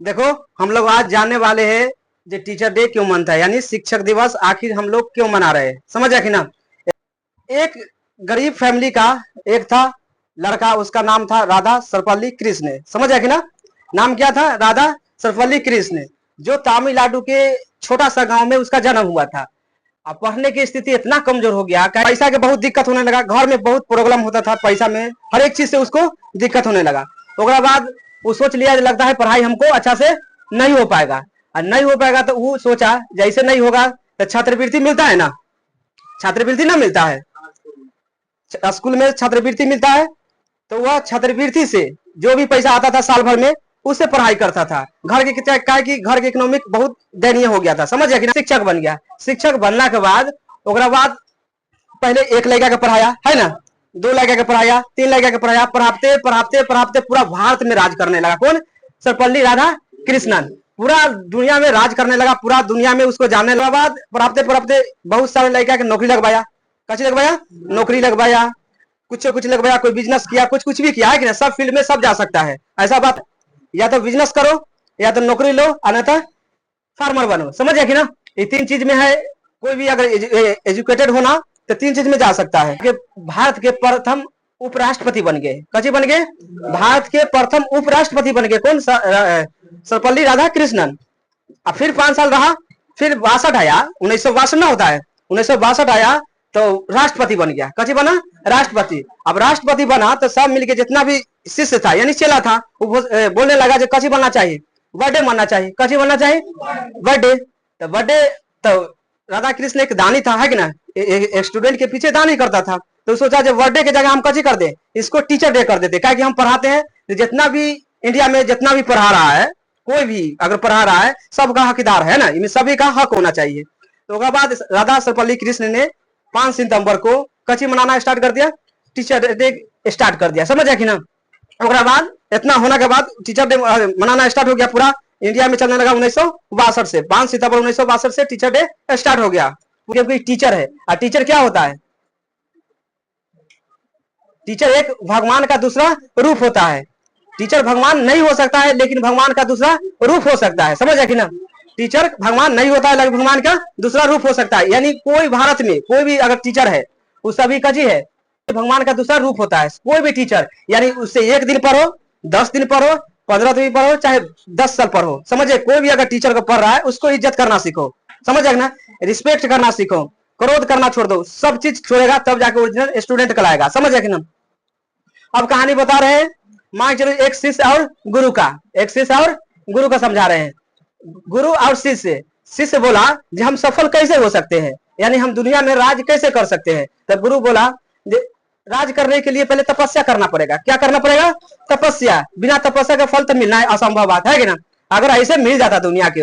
देखो, हम लोग आज जानने वाले हैं जो टीचर डे क्यों मनता है, यानी शिक्षक दिवस आखिर हम लोग क्यों मना रहे हैं। समझ कि ना। एक गरीब फैमिली का एक था लड़का, उसका नाम था राधा सर्वपल्ली कृष्ण। समझ कि ना। नाम क्या था? राधा सर्वपल्ली कृष्ण। जो तमिलनाडु के छोटा सा गांव में उसका जन्म हुआ था। अब पढ़ने की स्थिति इतना कमजोर हो गया, पैसा के बहुत दिक्कत होने लगा, घर में बहुत प्रॉब्लम होता था, पैसा में हर एक चीज से उसको दिक्कत होने लगा। उसके बाद वो सोच लिया, लगता है पढ़ाई हमको अच्छा से नहीं हो पाएगा, और नहीं हो पाएगा तो वो सोचा जैसे नहीं होगा तो छात्रवृत्ति मिलता है ना, छात्रवृत्ति ना मिलता है, स्कूल में छात्रवृत्ति मिलता है, तो वह छात्रवृत्ति से जो भी पैसा आता था साल भर में उससे पढ़ाई करता था। घर के क्या कि घर के इकोनॉमिक बहुत दयनीय हो गया था। समझ गया कि ना। शिक्षक बन गया। शिक्षक बनने के बाद पहले एक लड़का के पढ़ाया है ना, दो लड़का के पढ़ाया, तीन लड़का के पढ़ाया, पढ़ाते पढ़ाते पढ़ाते पूरा भारत में राज करने लगा। कौन? सर्वपल्ली राधा कृष्णन। पूरा दुनिया में राज करने लगा, पूरा दुनिया में उसको जानने लगा। बाद पढ़ाते पढ़ाते बहुत सारे लड़का के नौकरी लगवाया। कैसे लगवाया? नौकरी लगवाया, कुछ लगवाया, कोई बिजनेस किया, कुछ भी किया है कि ना। सब फील्ड में सब जा सकता है, ऐसा बात। या तो बिजनेस करो, या तो नौकरी लो, अन्यथा फार्मर बनो। समझ गया कि ना। ये तीन चीज में है। कोई भी अगर एजुकेटेड होना तो तीन चीज में जा सकता है। कि भारत के प्रथम उपराष्ट्रपति बन गए। कैसे बन गए? भारत के प्रथम उपराष्ट्रपति बन गए। कौन? सर्वपल्ली राधा कृष्णन। अब फिर 5 साल रहा, फिर 62 आया, 1962 ना होता है, 1962 आया तो राष्ट्रपति बन गया। कैसे बना? राष्ट्रपति। अब राष्ट्रपति बना तो सब मिलके जितना भी शिष्य था यानी चेला था, वो बोलने लगा जो कैसे बनना चाहिए? बर्थडे बनना चाहिए। कैसे बनना चाहिए? बर्थडे। तो बर्थडे तो राधा कृष्ण एक दानी था, है कि ना। एक स्टूडेंट के पीछे दानी करता था, तो सोचा जब बर्थडे की जगह हम कैसे कर दे, इसको टीचर डे कर देते। क्या कि हम पढ़ाते हैं तो जितना भी इंडिया में जितना भी पढ़ा रहा है, कोई भी अगर पढ़ा रहा है सबका हकदार है ना, इनमें सभी का हक होना चाहिए। तो उसके बाद राधा सर्वपल्ली कृष्ण ने 5 सितंबर को कची मनाना स्टार्ट कर दिया, टीचर डे स्टार्ट कर दिया। समझ कि ना। उसके बाद इतना होने के बाद टीचर डे मनाना स्टार्ट हो गया, पूरा इंडिया में चलने लगा। 1962 से 5 सितंबर 1962 से टीचर डे स्टार्ट हो गया। क्योंकि टीचर है। और टीचर क्या होता है? टीचर एक भगवान का दूसरा रूप होता है। टीचर भगवान नहीं हो सकता है, लेकिन भगवान का दूसरा रूप हो सकता है। समझ है कि ना। टीचर भगवान नहीं होता है, लेकिन भगवान का दूसरा रूप हो सकता है। यानी कोई भारत में कोई भी अगर टीचर है, वो सभी का जी है, भगवान का दूसरा रूप होता है। कोई भी टीचर, यानी उससे 1 दिन पढ़ो, 10 दिन पढ़ो, 15 दिन पढ़ो, चाहे 10 साल पढ़ो। समझे? कोई भी अगर टीचर को पढ़ रहा है उसको इज्जत करना सीखो। समझ ना। रिस्पेक्ट करना सीखो, क्रोध करना छोड़ दो, सब चीज छोड़ेगा तब जाके ओरिजिनल स्टूडेंट कहलाएगा। समझ कि ना। अब कहानी बता रहे हैं, मान चलो एक शिष्य और गुरु का, एक शिष्य और गुरु का समझा रहे हैं। गुरु और शिष्य। शिष्य बोला कि हम सफल कैसे हो सकते हैं, यानी हम दुनिया में राज कैसे कर सकते हैं। तब गुरु बोला राज करने के लिए पहले तपस्या करना पड़ेगा। क्या करना पड़ेगा? तपस्या। बिना तपस्या का फल तो मिलना है असंभव बात है कि ना। अगर ऐसे मिल जाता दुनिया की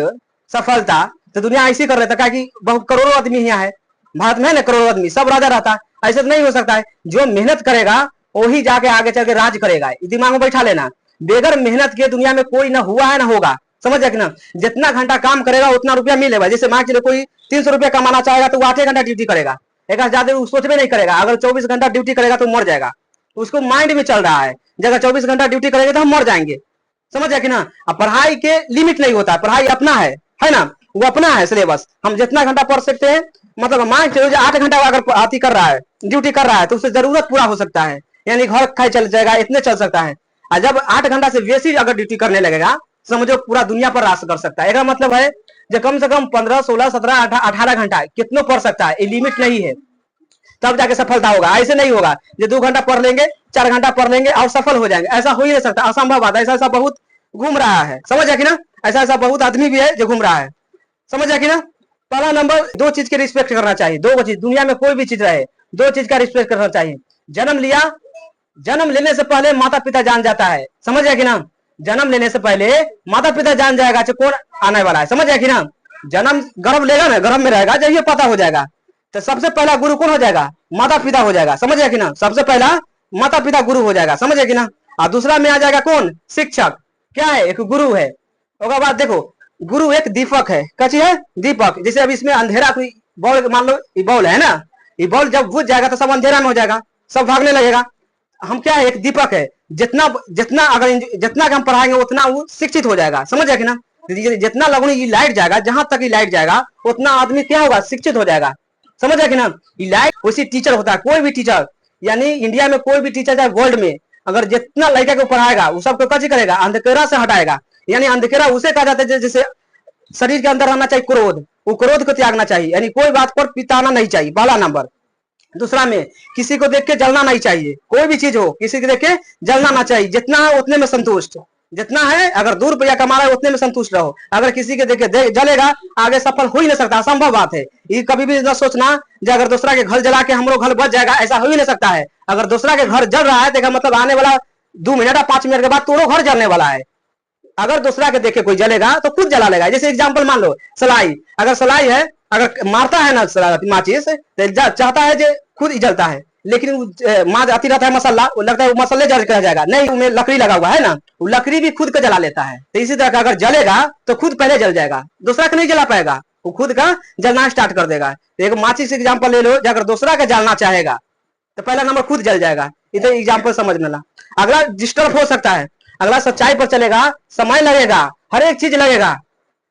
सफलता तो दुनिया ऐसी कर लेता। कि बहुत करोड़ों आदमी यहाँ है, भारत में है ना, करोड़ों आदमी, सब राजा रहता। ऐसे तो नहीं हो सकता है। जो मेहनत करेगा वही जाके आगे चल के राज करेगा। दिमाग में बैठा लेना। बेगर मेहनत के दुनिया में कोई ना हुआ है ना होगा। समझ कि ना। जितना घंटा काम करेगा उतना रुपया मिलेगा। जैसे मान चलो कोई 300 रुपया कमाना चाहेगा तो वो 8 घंटा ड्यूटी करेगा, एक ज्यादा सोच में नहीं करेगा। अगर 24 घंटा ड्यूटी करेगा तो मर जाएगा। उसको माइंड में चल रहा है जगह 24 घंटा ड्यूटी करेगा तो हम मर जाएंगे। समझ कि ना। अब पढ़ाई के लिमिट नहीं होता, पढ़ाई अपना है ना, वो अपना है सिलेबस। हम जितना घंटा पढ़ सकते हैं, मतलब मान चलो 8 घंटा अगर आती कर रहा है, ड्यूटी कर रहा है, तो उससे जरूरत पूरा हो सकता है, यानी घर खाए चल जाएगा, इतने चल सकता है। और जब 8 घंटा से बेसी अगर ड्यूटी करने लगेगा, समझो पूरा दुनिया पर राज कर सकता है। इसका मतलब है जो कम से कम 15, 16, 17, 18 घंटा कितनों पढ़ सकता है, ये लिमिट नहीं है। तब जाके सफलता होगा। ऐसे नहीं होगा जो 2 घंटा पढ़ लेंगे, 4 घंटा पढ़ लेंगे और सफल हो जाएंगे, ऐसा हो ही नहीं सकता, असंभव बात है। ऐसा बहुत घूम रहा है। समझ कि ना। ऐसा बहुत आदमी भी है जो घूम रहा है। समझ कि ना। पहला नंबर, 2 चीज के रिस्पेक्ट करना चाहिए। 2 चीज, दुनिया में कोई भी चीज रहे, 2 चीज का रिस्पेक्ट करना चाहिए। जन्म लिया, जन्म लेने से पहले माता पिता जान जाता है। समझ कि ना। जन्म लेने से पहले माता पिता जान जाएगा कौन आने वाला है। समझ कि ना। जन्म गर्भ लेगा ना, गर्भ में रहेगा, जब ये पता हो जाएगा तो सबसे पहला गुरु कौन हो जाएगा? माता पिता हो जाएगा। समझ कि ना। सबसे पहला माता पिता गुरु हो जाएगा। समझ कि ना। और दूसरा में आ जाएगा कौन? शिक्षक। क्या है? एक गुरु है। उसके बाद देखो, गुरु एक दीपक है। कची है? दीपक। जैसे अब इसमें अंधेरा कोई बॉल, मान लो ये बॉल है ना, ये बॉल जब बुझ जाएगा तो सब अंधेरा में हो जाएगा, सब भागने लगेगा। हम क्या है? एक दीपक है। जितना जितना अगर जितना हम पढ़ाएंगे उतना वो शिक्षित हो जाएगा। समझ जाए कि ना, जितना लगुनी ये लाइट जाएगा, जहां तक ये लाइट जाएगा उतना आदमी क्या होगा, शिक्षित हो जाएगा। समझ जाए कि ना, ये लाइट उसी टीचर होता है, कोई भी टीचर, यानी इंडिया में कोई भी टीचर चाहे वर्ल्ड में, अगर जितना लड़का को पढ़ाएगा वो सबको कैसे करेगा, अंधकेरा से हटाएगा। यानी अंधकेरा उसे कहा जाता है जैसे शरीर के अंदर रहना चाहिए क्रोध, वो क्रोध को त्यागना चाहिए, यानी कोई बात पर पिताना नहीं चाहिए, पहला नंबर। दूसरा में किसी को देख के जलना नहीं चाहिए, कोई भी चीज हो किसी को देख के जलना ना चाहिए, जितना है उतने में संतुष्ट, जितना है अगर 2 रुपया कमा रहा है उतने में संतुष्ट रहो। अगर किसी के देख के जलेगा आगे सफल हो ही नहीं सकता, असंभव बात है। ये कभी भी न सोचना जो अगर दूसरा के घर जला के हम लोग घर बच जाएगा, ऐसा हो ही नहीं सकता है। अगर दूसरा के घर जल रहा है तो मतलब आने वाला 2 मिनट या 5 मिनट के बाद तोड़ो घर जलने वाला है। अगर दूसरा के देखे कोई जलेगा तो खुद जला लेगा। जैसे एग्जाम्पल मान लो सलाई, अगर सलाई है, अगर मारता है ना माचिस तो चाहता है जो खुद ही जलता है, लेकिन माँ आती रहता है मसाला, वो लगता है वो मसाले जल कर जाएगा, नहीं उसमें लकड़ी लगा हुआ है ना, वो लकड़ी भी खुद का जला लेता है। तो इसी तरह का अगर जलेगा तो खुद पहले जल जाएगा, दूसरा का नहीं जला पाएगा, वो खुद का जलना स्टार्ट कर देगा। तो एक माचिस एग्जाम्पल ले लो, अगर दूसरा का जलना चाहेगा तो पहला नंबर खुद जल जाएगा। इधर एग्जाम्पल समझ में ला। अगला डिस्टर्ब हो सकता है, अगला सच्चाई पर चलेगा, समय लगेगा, हर एक चीज लगेगा,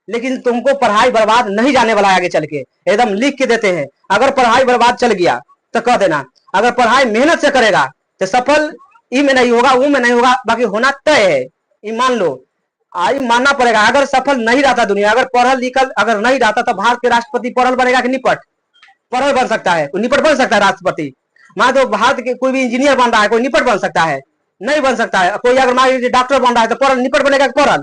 लेकिन तुमको पढ़ाई बर्बाद नहीं जाने वाला है। आगे चल के एकदम लिख के देते हैं, अगर पढ़ाई बर्बाद चल गया तो कह देना, अगर पढ़ाई मेहनत से करेगा तो सफल ई में नहीं होगा, वो में नहीं होगा, बाकी होना तय है। ये मान लो, आई मानना पड़ेगा। अगर सफल नहीं रहता दुनिया, अगर पढ़ल लिखल अगर नहीं रहता तो भारत के राष्ट्रपति पढ़ल बनेगा कि निपट? पढ़ल बन सकता है, निपट बन सकता है राष्ट्रपति। मान तो भारत के कोई भी इंजीनियर बन रहा है, कोई निपट बन सकता है? नहीं बन सकता है। कोई अगर मान लीजिए डॉक्टर बन रहा है तो पढ़ल निपट बनेगा कि पढ़ल?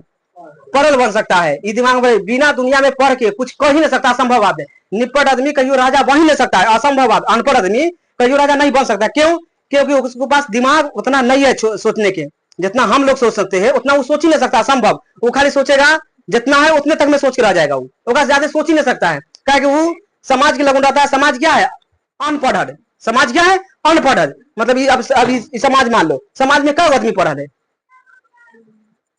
पढ़ल बन सकता है। ये दिमाग में, बिना दुनिया में पढ़ के कुछ कह ही नहीं सकता, असंभव बात है। निपट आदमी कहीं राजा बन ही नहीं सकता है, असंभव बात। अनपढ़ आदमी कहीं राजा नहीं बन सकता। क्यों? क्योंकि उसके पास दिमाग उतना नहीं है सोचने के, जितना हम लोग सोच सकते हैं उतना वो सोच ही नहीं सकता, असंभव। वो खाली सोचेगा जितना है उतने तक में सोच के रह जाएगा, वो ज्यादा सोच ही नहीं सकता है। क्या कि वो समाज के लगन रहता है। समाज क्या है? अनपढ़। समाज क्या है? अनपढ़। मतलब अब समाज मान लो, समाज में कई आदमी पढ़ल है?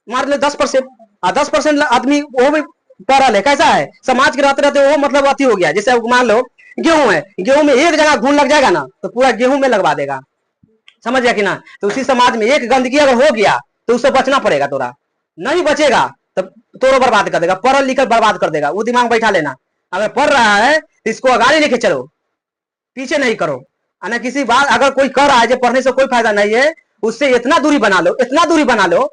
मान लो 10%। 10% आदमी वो भी पढ़ल है। कैसा है? समाज के रहते रहते वो मतलब अति हो गया। जैसे मान लो गेहूं है, गेहूं में एक जगह घून लग जाएगा ना तो पूरा गेहूं में लगवा देगा। समझ गया कि ना? तो उसी समाज में एक गंदगी अगर हो गया तो उससे बचना पड़ेगा। तोरा नहीं बचेगा तो तोरो बर्बाद कर देगा, पढ़ल लिखल बर्बाद कर देगा। वो दिमाग बैठा लेना। अगर पढ़ रहा है तो इसको आगे लेके चलो, पीछे नहीं करो। ना किसी बात अगर कोई कर रहा है जो पढ़ने से कोई फायदा नहीं है, उससे इतना दूरी बना लो, इतना दूरी बना लो,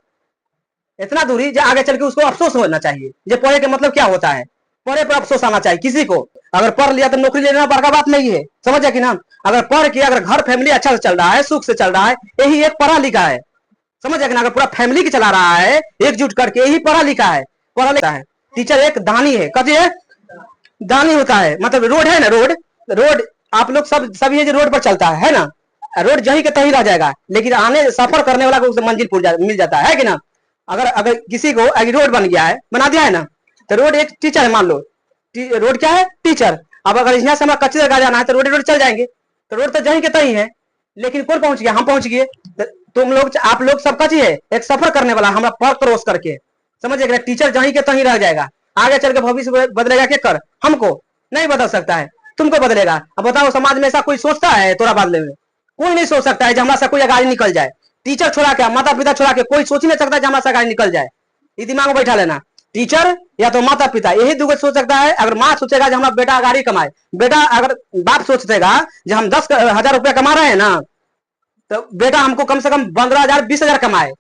इतना दूरी जो आगे चल के उसको अफसोस होना चाहिए। जो पढ़े के मतलब क्या होता है? पढ़े पर अफसोस आना चाहिए किसी को। अगर पढ़ लिया तो नौकरी लेना बड़का बात नहीं है। समझ जाए कि ना? अगर पढ़ के अगर घर फैमिली अच्छा से चल रहा है, सुख से चल रहा है, यही एक पढ़ा लिखा है। समझ जाए कि ना? अगर पूरा फैमिली के चला रहा है एकजुट करके, यही पढ़ा लिखा है। पढ़ा लिखा है। टीचर एक दानी है। कभी है दानी होता है। मतलब रोड है ना, रोड आप लोग सब सभी जो रोड पर चलता है ना, रोड जही के तही रह जाएगा, लेकिन आने सफर करने वाला को मंजिल मिल जाता है कि ना? अगर किसी को रोड बन गया है, बना दिया है ना, तो रोड एक टीचर है। मान लो रोड क्या है? टीचर। अब अगर यहाँ से हमारा कच्ची जगह जाना है तो रोड चल जाएंगे, तो रोड तो जहीं के तहीं है, लेकिन कौन पहुंच गया? हम पहुंच गए। तुम लोग आप लोग सब कच्ची है, एक सफर करने वाला हमारा पर क्रॉस करके। समझ गए? टीचर जहीं के तहीं रह जाएगा, आगे चल के भविष्य बदलेगा क्या कर? हमको नहीं बदल सकता है, तुमको बदलेगा। अब बताओ समाज में ऐसा कोई सोचता है तोरा बदले में? कोई नहीं सोच सकता है जब हमारा से कोई आगे निकल जाए। टीचर छोड़ा के, माता पिता छोड़ा के कोई सोच ही नहीं सकता जब हमारा से आगे निकल जाए। ये दिमाग में बैठा लेना। टीचर या तो माता पिता, यही दो सोच सकता है। अगर माँ सोचेगा जो हमारा बेटा गाड़ी कमाए, बेटा अगर बाप सोचेगा जो हम 10,000 रुपया कमा रहे हैं ना, तो बेटा हमको कम से कम 15,000 20,000 कमाए।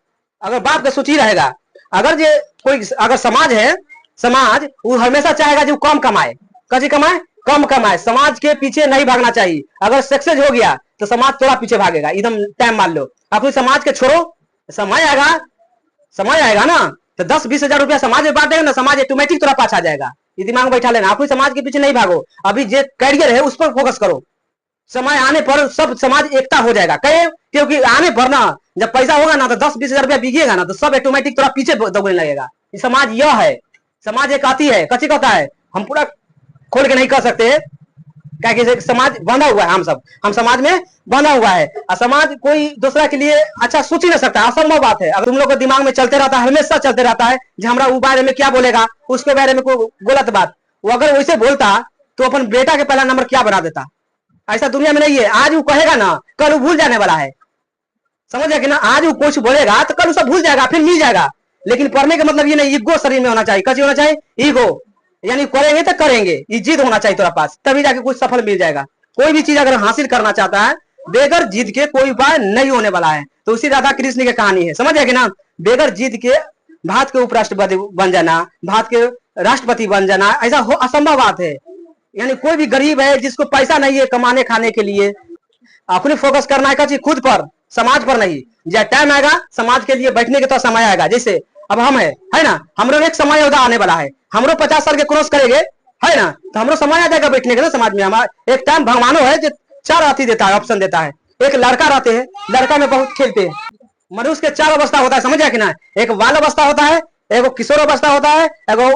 अगर बाप का सोच ही रहेगा। अगर ये कोई अगर समाज है, समाज वो हमेशा चाहेगा जो कम कमाए, कभी कमाए कम कमाए। समाज के पीछे नहीं भागना चाहिए। अगर सक्सेस हो गया तो समाज थोड़ा पीछे भागेगा, एकदम टाइम मान लो। अपनी समाज के छोड़ो, समय आएगा ना तो 10-20,000 रुपया समाज में बांट देगा ना, समाज ऑटोमेटिक थोड़ा पाछा जाएगा। ये दिमाग बैठा लेना। अपनी समाज के पीछे नहीं भागो, अभी जो कैरियर है उस पर फोकस करो। समय आने पर सब समाज एकता हो जाएगा। क्योंकि आने पर ना जब पैसा होगा ना तो 10-20,000 रुपया बिकेगा ना तो सब ऑटोमेटिक थोड़ा पीछे दौड़ने लगेगा। ये समाज यह है। समाज एक आती है, कच्ची कहता है, हम पूरा खोल के नहीं कर सकते क्या? समाज बंधा हुआ है, हम समाज में बंधा हुआ है। और समाज कोई दूसरा के लिए अच्छा सोच ही नहीं सकता, असंभव बात है। अगर तुम लोग को दिमाग में चलते रहता है, हमेशा चलते रहता है जो हमारा वो बारे में क्या बोलेगा, उसके बारे में कोई गलत बात, वो अगर वैसे बोलता तो अपन बेटा के पहला नंबर क्या बना देता। ऐसा दुनिया में नहीं है। आज वो कहेगा ना, कल वो भूल जाने वाला है। समझ गया कि ना। आज वो कुछ बोलेगा तो कल उसे भूल जाएगा, फिर मिल जाएगा। लेकिन पढ़ने का मतलब ये नहीं ईगो शरीर में होना चाहिए। कैसे होना चाहिए? ईगो, यानी करेंगे तो करेंगे, ये जिद होना चाहिए तेरा पास, तभी जाके कुछ सफल मिल जाएगा। कोई भी चीज अगर हासिल करना चाहता है, बेगर जिद के कोई उपाय नहीं होने वाला है। तो उसी राधा कृष्ण की कहानी है, समझ गया कि ना। बेगर जिद के भारत के उपराष्ट्रपति बन जाना, भारत के राष्ट्रपति बन जाना, ऐसा असंभव बात है। यानी कोई भी गरीब है जिसको पैसा नहीं है कमाने खाने के लिए, अपने फोकस करना है खुद पर, समाज पर नहीं। जब टाइम आएगा समाज के लिए बैठने के तो समय आएगा। जैसे अब हम है ना, हमरो एक समय होता आने वाला है, हमरो 50 साल के क्रॉस करेंगे, है ना, तो हमरो समय आ जाएगा बैठने के ना समाज में। हमारा एक टाइम भगवानों है जो 4 अति देता है, ऑप्शन देता है। एक लड़का रहते हैं, लड़का में बहुत खेलते हैं। मनुष्य के 4 अवस्था होता है, समझ गया कि ना। एक बाल अवस्था होता है, एगो किशोर अवस्था होता है, एगो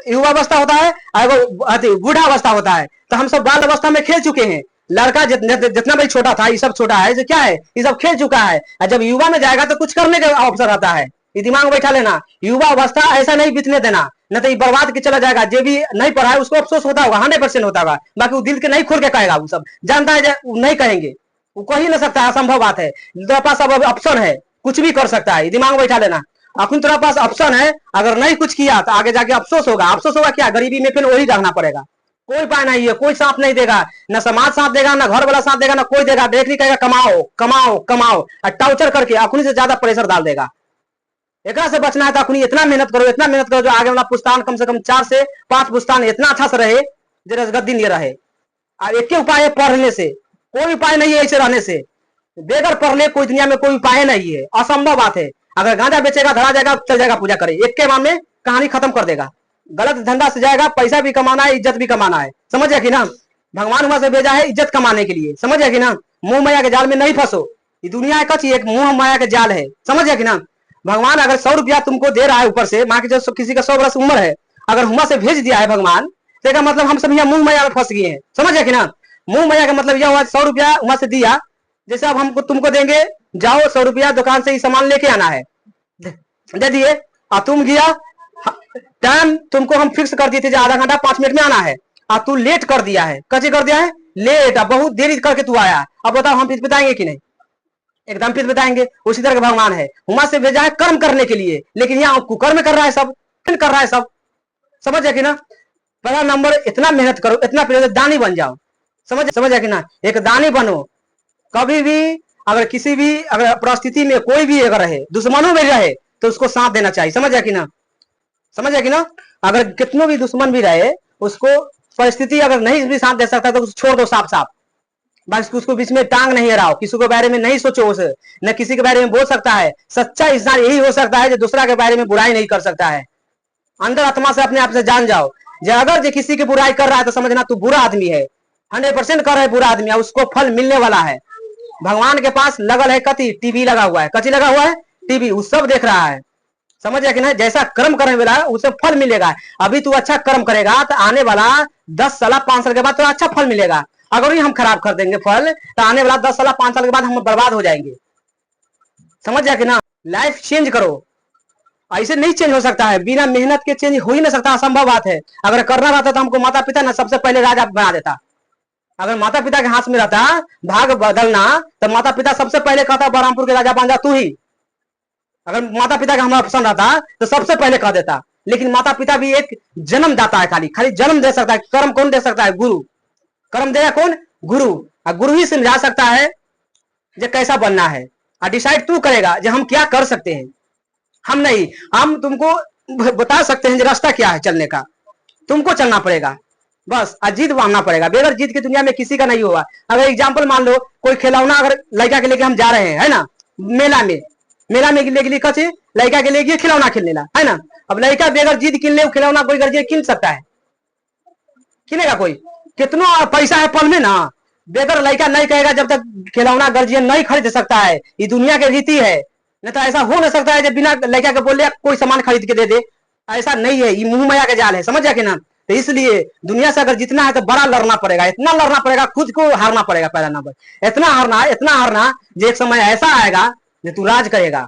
युवा अवस्था होता है, एगो बूढ़ा अवस्था होता है। तो हम सब बाल अवस्था में खेल चुके हैं। लड़का जितना भी छोटा था, ये सब छोटा है, जो क्या है, ये सब खेल चुका है। और जब युवा में जाएगा तो कुछ करने का अवसर आता है। ये दिमाग में बैठा लेना, युवा अवस्था ऐसा नहीं बीतने देना, न तो ये बर्बाद के चला जाएगा। जो भी नहीं पढ़ा है उसको अफसोस होता होगा, 100% होता होगा। बाकी वो दिल के नहीं खोल के कहेगा, वो सब जानता है, नहीं कहेंगे, वो कह ही नहीं सकता, असंभव बात है। तेरे पास अब ऑप्शन है, कुछ भी कर सकता है, दिमाग में बैठा लेना। अपन तेरा पास ऑप्शन है, अगर नहीं कुछ किया तो आगे जाके अफसोस होगा। अफसोस होगा क्या? गरीबी में फिर वही रहना पड़ेगा। कोई उपाय नहीं है, कोई साथ नहीं देगा, न समाज साथ देगा, न घर वाला साथ देगा, न कोई देगा। देख नहीं कहेगा कमाओ कमाओ कमाओ, और टाउचर करके अपनी से ज्यादा प्रेशर डाल देगा। एक से बचना है तो अपनी इतना मेहनत करो, इतना मेहनत करो, जो आगे वाला पुस्तान कम से कम 4 से 5 पुस्तान इतना अच्छा से रहे, जो रसगद्दी नहीं रहे। और एक उपाय है पढ़ने से, कोई उपाय नहीं है ऐसे रहने से। बेगर पढ़ने कोई दुनिया में कोई उपाय नहीं है, असंभव बात है। अगर गांजा बेचेगा, धरा जाएगा, चल जाएगा पूजा करे, एक के बाद में कहानी खत्म कर देगा। गलत धंधा से जाएगा, पैसा भी कमाना है, इज्जत भी कमाना है, समझ गया कि ना। भगवान वहां से भेजा है इज्जत कमाने के लिए, समझ गया कि ना। मुंह माया के जाल में नहीं फंसो। ये दुनिया का एक मुंह माया के जाल है, समझ गया कि ना। भगवान अगर 100 रुपया तुमको दे रहा है ऊपर से, मान के किसी का 100 वर्ष उम्र है, अगर हुआ से भेज दिया है भगवान, तो इसका मतलब हम सब यहाँ मुंह माया में फंस गए हैं, समझ गया कि ना। मुंह माया का मतलब यह हुआ 100 रुपया वहां से दिया, जैसे अब हमको तुमको देंगे, जाओ 100 रुपया दुकान से ही सामान लेके आना है, दे दिए। और तुम गया, टाइम तुमको हम फिक्स कर दिए थे, आधा घंटा 5 मिनट में आना है, और तू लेट कर दिया है। कैसे कर दिया है? लेट, बहुत देरी करके तू आया। अब बताओ हम फिर बताएंगे कि नहीं? एकदम फिर बताएंगे। उसी तरह का भगवान है, हुआ से भेजा है कर्म करने के लिए, लेकिन यहाँ कुकर्म कर रहा है, सब कर रहा है सब, समझ गया कि ना। पहला नंबर, इतना मेहनत करो, इतना दानी बन जाओ, समझ गया कि ना। एक दानी बनो। कभी भी अगर किसी भी अगर परिस्थिति में कोई भी अगर रहे, दुश्मनों में रहे, तो उसको साथ देना चाहिए, समझ गया कि ना। समझ गया कि ना। अगर कितनों भी दुश्मन भी रहे, उसको परिस्थिति अगर नहीं भी साथ दे सकता तो छोड़ दो साफ साफ, बस उसको बीच में टांग नहीं हराओ। किसी के बारे में नहीं सोचो, उसे न किसी के बारे में बोल सकता है। सच्चा इंसान यही हो सकता है जो दूसरा के बारे में बुराई नहीं कर सकता है। अंदर आत्मा से अपने आप से जान जाओ, जो अगर जो किसी की बुराई कर रहा है तो समझना तू बुरा आदमी है, 100% कर रहा है बुरा आदमी है, उसको फल मिलने वाला है। भगवान के पास लगल है कति टीवी लगा हुआ है, कति लगा हुआ है टीवी, वो सब देख रहा है, समझ गया कि ना। जैसा कर्म करने वाला है उसे फल मिलेगा। अभी तू अच्छा कर्म करेगा तो आने वाला 10 साल 5 साल के बाद तो अच्छा फल मिलेगा। अगर ही हम खराब कर देंगे फल, तो आने वाला 10 साल 5 साल के बाद हम बर्बाद हो जाएंगे, समझ गया कि ना। लाइफ चेंज करो, ऐसे नहीं चेंज हो सकता है, बिना मेहनत के चेंज हो ही नहीं सकता, असंभव बात है। अगर करना रहता तो हमको माता पिता ना सबसे पहले राजा बना देता। अगर माता पिता के हाथ में रहता भाग बदलना, तो माता पिता सबसे पहले कहता बरहमपुर के राजा बन जा तू ही। अगर माता पिता का हमारा ऑप्शन रहता तो सबसे पहले कह देता। लेकिन माता पिता भी एक जन्म दाता है, खाली जन्म दे सकता है। कर्म कौन दे सकता है? गुरु। कर्म देगा कौन? गुरु। और गुरु ही समझा सकता है जो कैसा बनना है, और डिसाइड तू करेगा जो हम क्या कर सकते हैं। हम नहीं, हम तुमको बता सकते हैं रास्ता क्या है चलने का, तुमको चलना पड़ेगा बस, और जीत मांगना पड़ेगा। बगैर जीत की दुनिया में किसी का नहीं होगा। अगर एग्जाम्पल मान लो, कोई खिलौना अगर लड़का के लेके हम जा रहे हैं, है ना, मेला में लेके कचे लड़का के लिए खिलौना खेलने ला, है ना। अब लड़का बगैर जीत किन ले खिलौना कोई गर्जियन किन सकता है? किनेगा कोई? कितना पैसा है पल में ना, बेगर लड़का नहीं कहेगा जब तक खिलौना गर्जियन नहीं खरीद सकता है। ये दुनिया की रीति है, नहीं तो ऐसा हो नहीं सकता है जब बिना लड़का के बोले कोई सामान खरीद के दे दे, ऐसा नहीं है। ये मुंह माया का जाल है, समझ जाके ना। तो इसलिए दुनिया से अगर जितना है तो बड़ा लड़ना पड़ेगा, इतना लड़ना पड़ेगा, खुद को हारना पड़ेगा। पहला नंबर इतना हारना जो एक समय ऐसा आएगा जो तू राज करेगा,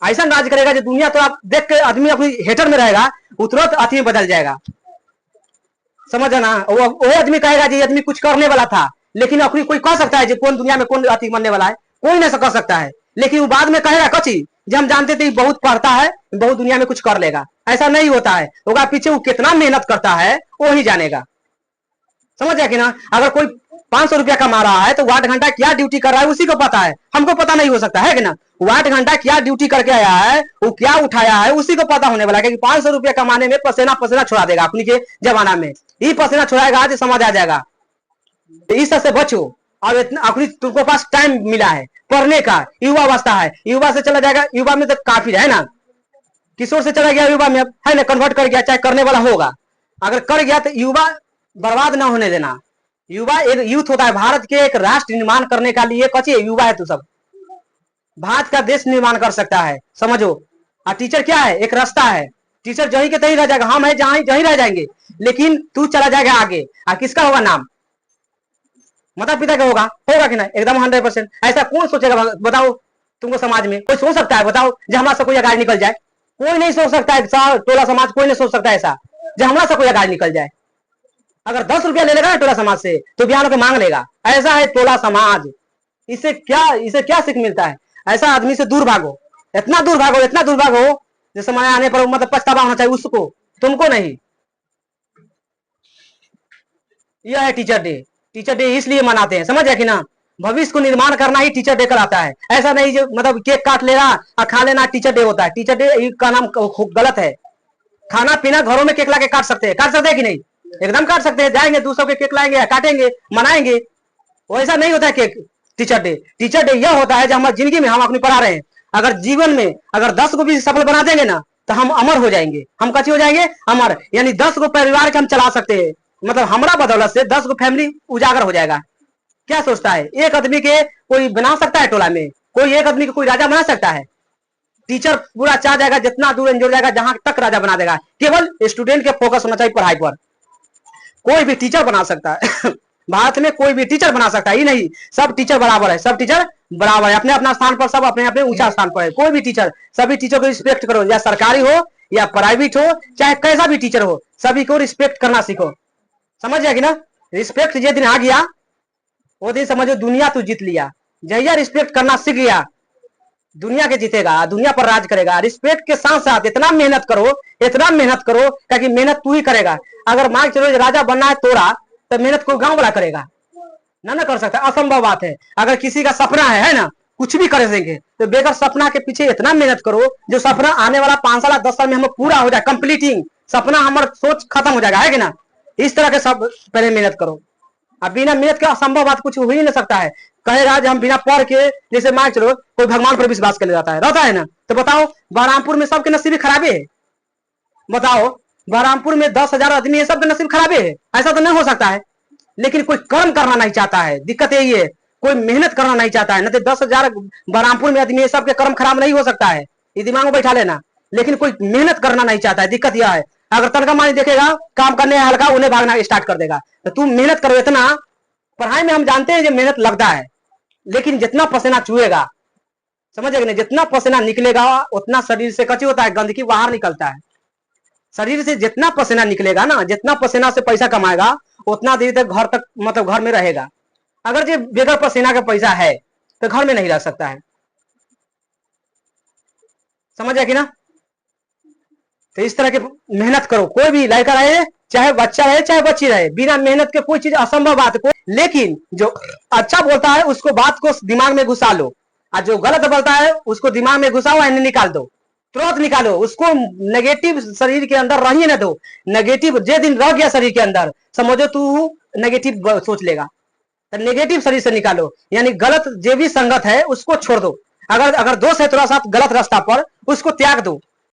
ऐसा राज करेगा जो दुनिया तो आप देख के आदमी अपनी हेटर में रहेगा, वो तुरंत अति में बदल जाएगा, समझ ना। वो आदमी कहेगा जी आदमी कुछ करने वाला था, लेकिन अपनी कोई कह सकता है जो कौन दुनिया में कौन अति बनने वाला है? कोई ना कर सकता है। लेकिन वो बाद में कहेगा कची जब हम जानते थे बहुत पढ़ता है, बहुत दुनिया में कुछ कर लेगा। ऐसा नहीं होता है, होगा पीछे वो कितना मेहनत करता है वो ही जानेगा। समझ गया कि ना। अगर कोई 500 रुपया कमा रहा है तो वो 8 घंटा क्या ड्यूटी कर रहा है उसी को पता है, हमको पता नहीं हो सकता है कि ना। वो 8 घंटा क्या ड्यूटी करके आया है, वो क्या उठाया है उसी को पता होने वाला है। क्योंकि 500 रुपया कमाने में पसीना पसीना छुड़ा देगा। अपनी के जमाना में ही पसीना छुड़ाएगा, आज समझ आ जाएगा। इस से बचो। अब इतना अपनी तुमको पास टाइम मिला है पढ़ने का, युवा अवस्था है, युवा से चला जाएगा। युवा में तो काफी है ना, किशोर से चला गया युवा में, है ना, कन्वर्ट कर गया, चाहे करने वाला होगा। अगर कर गया तो युवा बर्बाद ना होने देना। युवा एक यूथ होता है, भारत के एक राष्ट्र निर्माण करने का लिए कची युवा है। तू सब भारत का देश निर्माण कर सकता है, समझो। और टीचर क्या है, एक रास्ता है। टीचर जहीं के तहीं रह जाएगा, हम है जहां जहीं रह जाएंगे, लेकिन तू चला जाएगा आगे। और किसका होगा नाम, माता पिता का होगा कि नहीं, एकदम 100%। ऐसा कौन सोचेगा बताओ तुमको, समाज में कोई सोच सकता है बताओ जब हमारा से कोई आगे निकल जाए? कोई नहीं सोच सकता है, टोला समाज कोई नहीं सोच सकता ऐसा जब हमारा से कोई आगे निकल जाए। अगर 10 रुपया ले लेगा ना टोला समाज से तो बयानों को मांग लेगा। ऐसा है टोला समाज। इसे क्या सीख मिलता है? ऐसा आदमी से दूर भागो, इतना दूर भागो, इतना दूर भागो जो समय आने पर मतलब पछतावा होना चाहिए उसको, तुमको नहीं। यह है टीचर डे। टीचर डे इसलिए मनाते हैं, समझ है कि ना। भविष्य को निर्माण करना ही टीचर डे कराता है। ऐसा नहीं जो मतलब केक काट लेना और खा लेना टीचर डे होता है। टीचर डे का नाम गलत है। खाना पीना घरों में केक ला के काट सकते हैं कि नहीं? एकदम काट सकते हैं। जाएंगे दूसरों के केक लाएंगे, काटेंगे, मनाएंगे। वैसा नहीं होता है cake teacher day. Teacher day यह होता है जब हमारी जिंदगी में हम अपनी पढ़ा रहे हैं। अगर जीवन में अगर 10 को भी सफल बना देंगे ना तो हम अमर हो जाएंगे। हम कच्चे हो जाएंगे अमर, यानी 10 को परिवार के हम चला सकते हैं। मतलब हमारा बदौलत से 10 को फैमिली उजागर हो जाएगा। क्या सोचता है? एक आदमी के कोई बना सकता है टोला में, कोई एक आदमी को कोई राजा बना सकता है? टीचर पूरा चाह जाएगा, जितना दूर एंजोर जाएगा जहां तक राजा बना देगा। केवल स्टूडेंट के फोकस होना चाहिए पढ़ाई पर। कोई भी टीचर बना सकता है भारत में कोई भी टीचर बना सकता है, ही नहीं सब टीचर बराबर है। सब टीचर बराबर है, अपने अपना स्थान पर, सब अपने अपने ऊंचा स्थान पर है। कोई भी टीचर, सभी टीचर को रिस्पेक्ट करो, या सरकारी हो या प्राइवेट हो, चाहे कैसा भी टीचर हो, सभी को रिस्पेक्ट करना सीखो। समझ जाएगी ना। रिस्पेक्ट जिस दिन आ गया वो दिन समझो दुनिया तू जीत लिया। जहिया रिस्पेक्ट करना सीख गया दुनिया के जीतेगा, दुनिया पर राज करेगा। रिस्पेक्ट के साथ साथ इतना मेहनत करो, इतना मेहनत करो, क्योंकि मेहनत तू ही करेगा। अगर मान चलो राजा बनना है तोरा तो मेहनत कोई गांव वाला करेगा ना कर सकता, असंभव बात है। अगर किसी का सपना है ना, कुछ भी कर देंगे, तो बेगर सपना के पीछे इतना मेहनत करो जो सपना आने वाला 5 साल 10 साल में हम पूरा हो जाए, कंप्लीटिंग सपना हमारा सोच खत्म हो जाएगा, है कि ना। इस तरह के सब पहले मेहनत करो। अब बिना मेहनत के असंभव बात कुछ हो ही नहीं सकता है। कहेगा हम बिना पढ़ के, जैसे मान चलो कोई भगवान पर विश्वास कर जाता है, रहता है ना, तो बताओ बहरामपुर में सबके नसीब खराबे है। बताओ बहरामपुर में 10,000 आदमी है, सबके नसीब खराबे है? ऐसा तो नहीं हो सकता है। लेकिन कोई कर्म करना नहीं चाहता है, दिक्कत यही है। कोई मेहनत करना नहीं चाहता है, न तो 10,000 बहरामपुर में आदमी है, सबके कर्म खराब नहीं हो सकता है, ये दिमाग में बैठा लेना। लेकिन कोई मेहनत करना नहीं चाहता है, दिक्कत यह है। अगर तनखा मानी देखेगा, काम करने हल्का, उन्हें भागना स्टार्ट कर देगा। तो तुम मेहनत करो इतना। पढ़ाई में हम जानते हैं जो मेहनत लगता है, लेकिन जितना पसीना चुएगा, समझेगा ना, जितना पसीना निकलेगा उतना शरीर से कच्ची होता है, गंदगी बाहर निकलता है। शरीर से जितना पसीना निकलेगा ना, जितना पसीना से पैसा कमाएगा उतना देर तक घर तक मतलब घर में रहेगा। अगर जो बेगर पसीना का पैसा है तो घर में नहीं रह सकता है। समझ कि ना। तो इस तरह के मेहनत करो। कोई भी लड़का रहे, चाहे बच्चा रहे, चाहे बच्ची रहे, बिना मेहनत के कोई चीज असंभव बात को। लेकिन जो अच्छा बोलता है उसको बात को दिमाग में घुसा लो, और जो गलत बोलता है उसको दिमाग में घुसाओ, यानी निकाल दो, तुरंत निकालो उसको। नेगेटिव शरीर के अंदर रही ना दो। नेगेटिव जे दिन रह गया शरीर के अंदर, समझो तू नेगेटिव सोच लेगा, तो नेगेटिव शरीर से निकालो। यानी गलत जे भी संगत है उसको छोड़ दो। अगर दोस्त है थोड़ा सा गलत रास्ता पर, उसको त्याग दो।